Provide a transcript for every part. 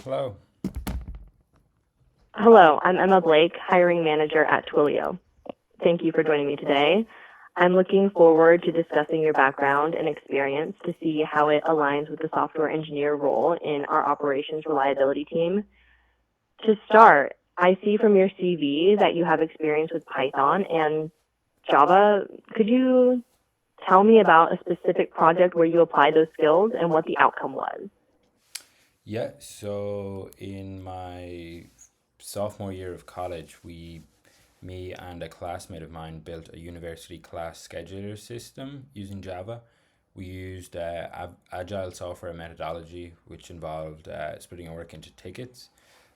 Hello. Hello, I'm Emma Blake, hiring manager at Twilio. Thank you for joining me today. I'm looking forward to discussing your background and experience to see how it aligns with the software engineer role in our operations reliability team. To start, I see from your CV that you have experience with Python and Java. Could you tell me about a specific project where you applied those skills and what the outcome was? Yeah, so in my sophomore year of college, me and a classmate of mine built a university class scheduler system using Java. We used agile software methodology, which involved splitting our work into tickets.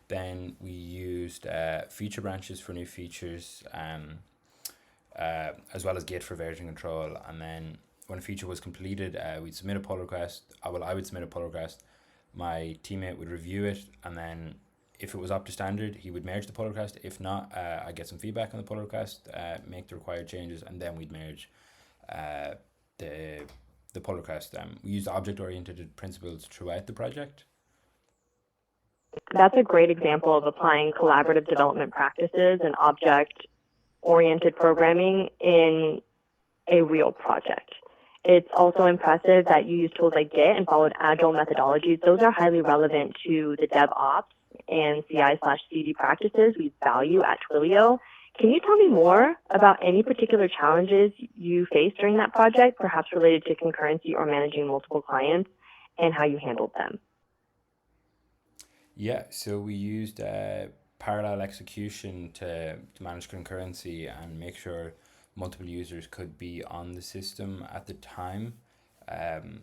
Then we used feature branches for new features, as well as Git for version control. And then when a feature was completed, we'd submit a pull request. I would submit a pull request. My teammate would review it, and then if it was up to standard, he would merge the pull request. If not, I'd get some feedback on the pull request, make the required changes, and then we'd merge uh, the the pull request. We used object oriented principles throughout the project. That's a great example of applying collaborative development practices and object oriented programming in a real project. It's also impressive that you use tools like Git and followed agile methodologies. Those are highly relevant to the DevOps and CI/CD practices we value at Twilio. Can you tell me more about any particular challenges you faced during that project, perhaps related to concurrency or managing multiple clients, and how you handled them? Yeah, so we used parallel execution to manage concurrency and make sure multiple users could be on the system at the time. Um,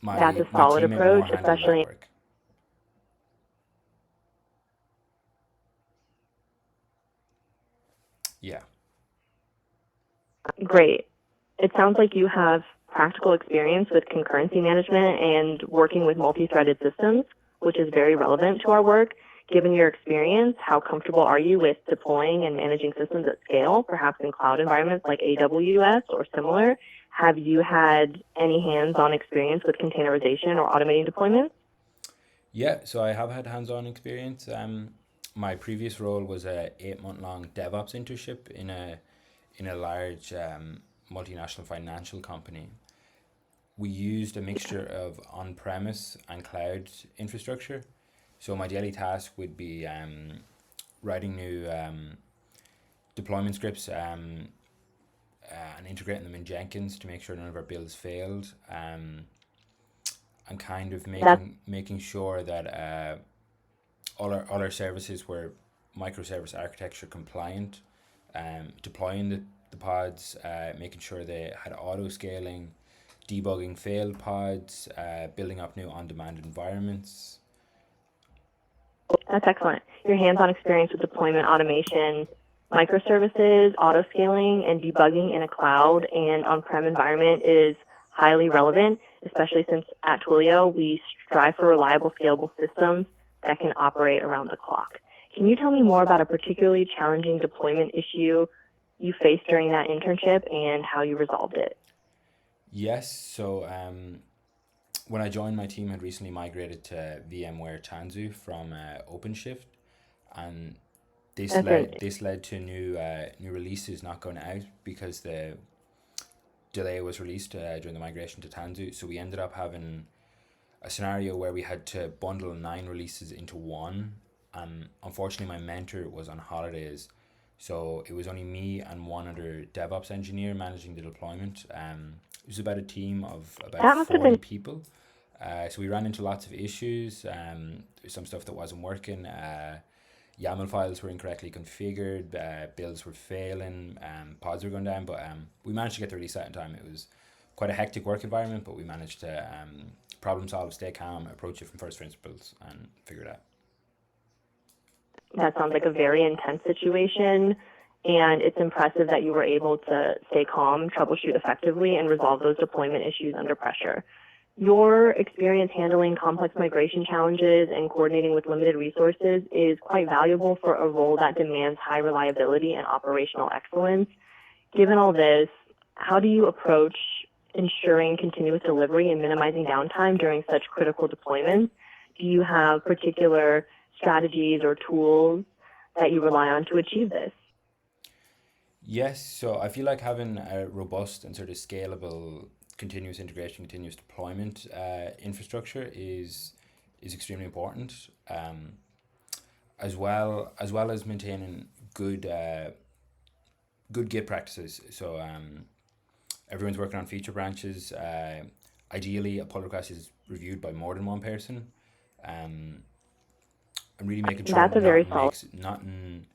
That's a my solid teammate more approach, handled that especially. work. Yeah. Great. It sounds like you have practical experience with concurrency management and working with multi-threaded systems, which is very relevant to our work. Given your experience, how comfortable are you with deploying and managing systems at scale, perhaps in cloud environments like AWS or similar? Have you had any hands-on experience with containerization or automating deployments? Yeah, so I have had hands-on experience. My previous role was a 8 month long DevOps internship in a large multinational financial company. We used a mixture of on-premise and cloud infrastructure. So my daily task would be writing new deployment scripts, and integrating them in Jenkins to make sure none of our builds failed, and kind of That's making sure that all our services were microservice architecture compliant, deploying the pods, making sure they had auto scaling, debugging failed pods, building up new on demand environments. That's excellent. Your hands-on experience with deployment automation, microservices, auto-scaling, and debugging in a cloud and on-prem environment is highly relevant, especially since at Twilio we strive for reliable, scalable systems that can operate around the clock. Can you tell me more about a particularly challenging deployment issue you faced during that internship and how you resolved it? Yes, so when I joined, my team had recently migrated to VMware Tanzu from OpenShift, and That's an this led to new releases not going out because the delay was released during the migration to Tanzu. So we ended up having a scenario where we had to bundle 9 releases into one. And unfortunately, my mentor was on holidays, so it was only me and one other DevOps engineer managing the deployment. It was about a team of about that must have 40 been people. So we ran into lots of issues. Some stuff that wasn't working. YAML files were incorrectly configured. Builds were failing. Pods were going down. But we managed to get the release out in time. It was quite a hectic work environment, but we managed to problem solve, stay calm, approach it from first principles, and figure it out. That sounds like a very intense situation. And it's impressive that you were able to stay calm, troubleshoot effectively, and resolve those deployment issues under pressure. Your experience handling complex migration challenges and coordinating with limited resources is quite valuable for a role that demands high reliability and operational excellence. Given all this, how do you approach ensuring continuous delivery and minimizing downtime during such critical deployments? Do you have particular strategies or tools that you rely on to achieve this? Yes, so I feel like having a robust and sort of scalable continuous integration, continuous deployment infrastructure is extremely important. As well as maintaining good Git practices. So everyone's working on feature branches. Ideally, a pull request is reviewed by more than one person. Um, and really making sure That's a very solid. nothing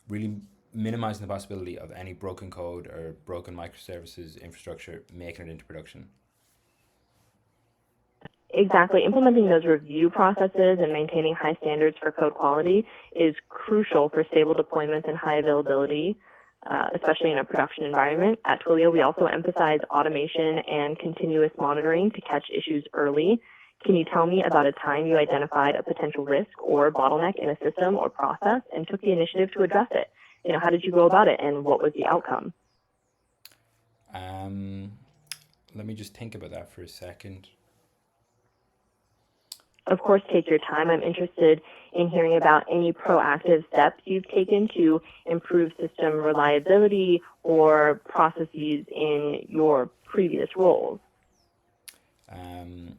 really minimizing the possibility of any broken code or broken microservices infrastructure making it into production. Exactly. Implementing those review processes and maintaining high standards for code quality is crucial for stable deployments and high availability, especially in a production environment. At Twilio, we also emphasize automation and continuous monitoring to catch issues early. Can you tell me about a time you identified a potential risk or bottleneck in a system or process and took the initiative to address it? How did you go about it and what was the outcome? Um, Let me just think about that for a second. Of course, take your time. I'm interested in hearing about any proactive steps you've taken to improve system reliability or processes in your previous roles. Um,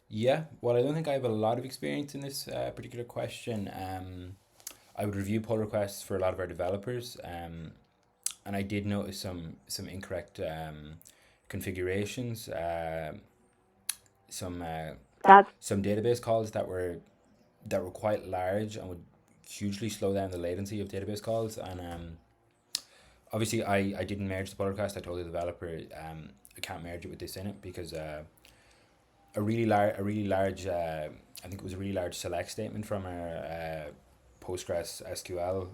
yeah, well, I don't think I have a lot of experience in this particular question. I would review pull requests for a lot of our developers, and I did notice some incorrect configurations, some That's some database calls that were quite large and would hugely slow down the latency of database calls. And obviously, I didn't merge the pull request. I told the developer I can't merge it with this in it because a really large I think it was a really large select statement from our Postgres SQL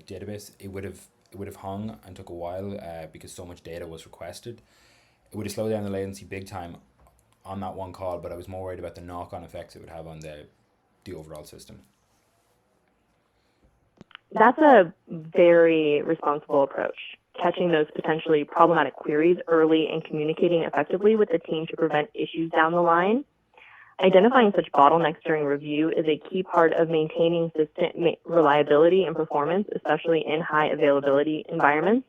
database. It would have hung and took a while because so much data was requested. It would have slowed down the latency big time on that one call, but I was more worried about the knock-on effects it would have on the overall system. that's a very responsible approach. Catching those potentially problematic queries early and communicating effectively with the team to prevent issues down the line. Identifying such bottlenecks during review is a key part of maintaining system reliability and performance, especially in high availability environments.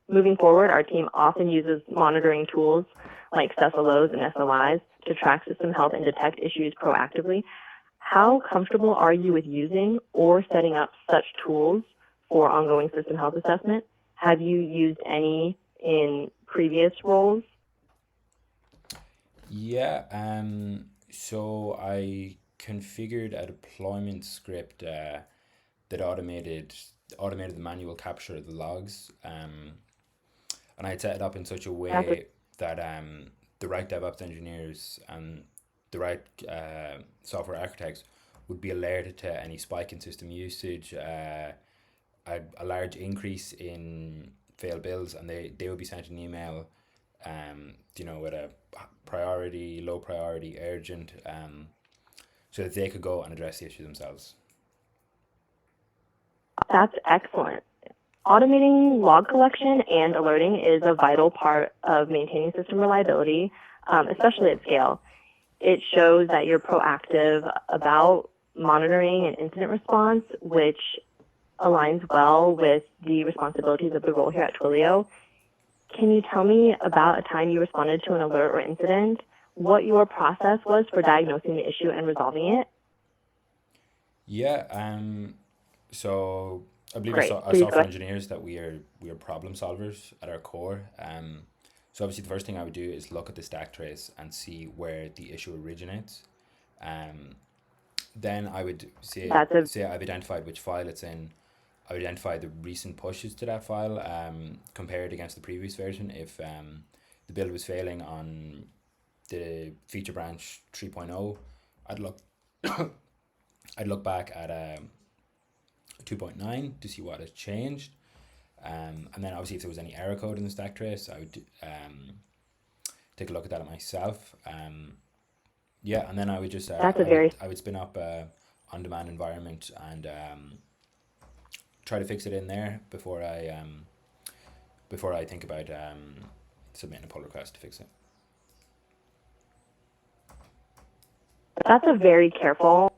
Moving forward, our team often uses monitoring tools like SSLOs and SLIs to track system health and detect issues proactively. How comfortable are you with using or setting up such tools for ongoing system health assessment? Have you used any in previous roles? Yeah, so I configured a deployment script that automated the manual capture of the logs, and I had set it up in such a That's a, way that the right DevOps engineers and the right software architects would be alerted to any spike in system usage, a large increase in failed builds, and they would be sent an email, with a priority, low priority, urgent, so that they could go and address the issue themselves. that's excellent. Automating log collection and alerting is a vital part of maintaining system reliability, especially at scale. It shows that you're proactive about monitoring and incident response, which aligns well with the responsibilities of the role here at Twilio. Can you tell me about a time you responded to an alert or incident, what your process was for diagnosing the issue and resolving it? Yeah, so I believe Great. as Please go software ahead. engineers that we are problem solvers at our core. So obviously the first thing I would do is look at the stack trace and see where the issue originates. Um, then I would That's a say I've identified which file it's in. I would identify the recent pushes to that file, compared against the previous version. If the build was failing on the feature branch 3.0, I'd look I'd look back at 2.9 to see what has changed. And then obviously if there was any error code in the stack trace, I would take a look at that myself. Yeah, and then I would just that's a very I would spin up a on-demand environment and try to fix it in there before I think about submitting a pull request to fix it. That's a very careful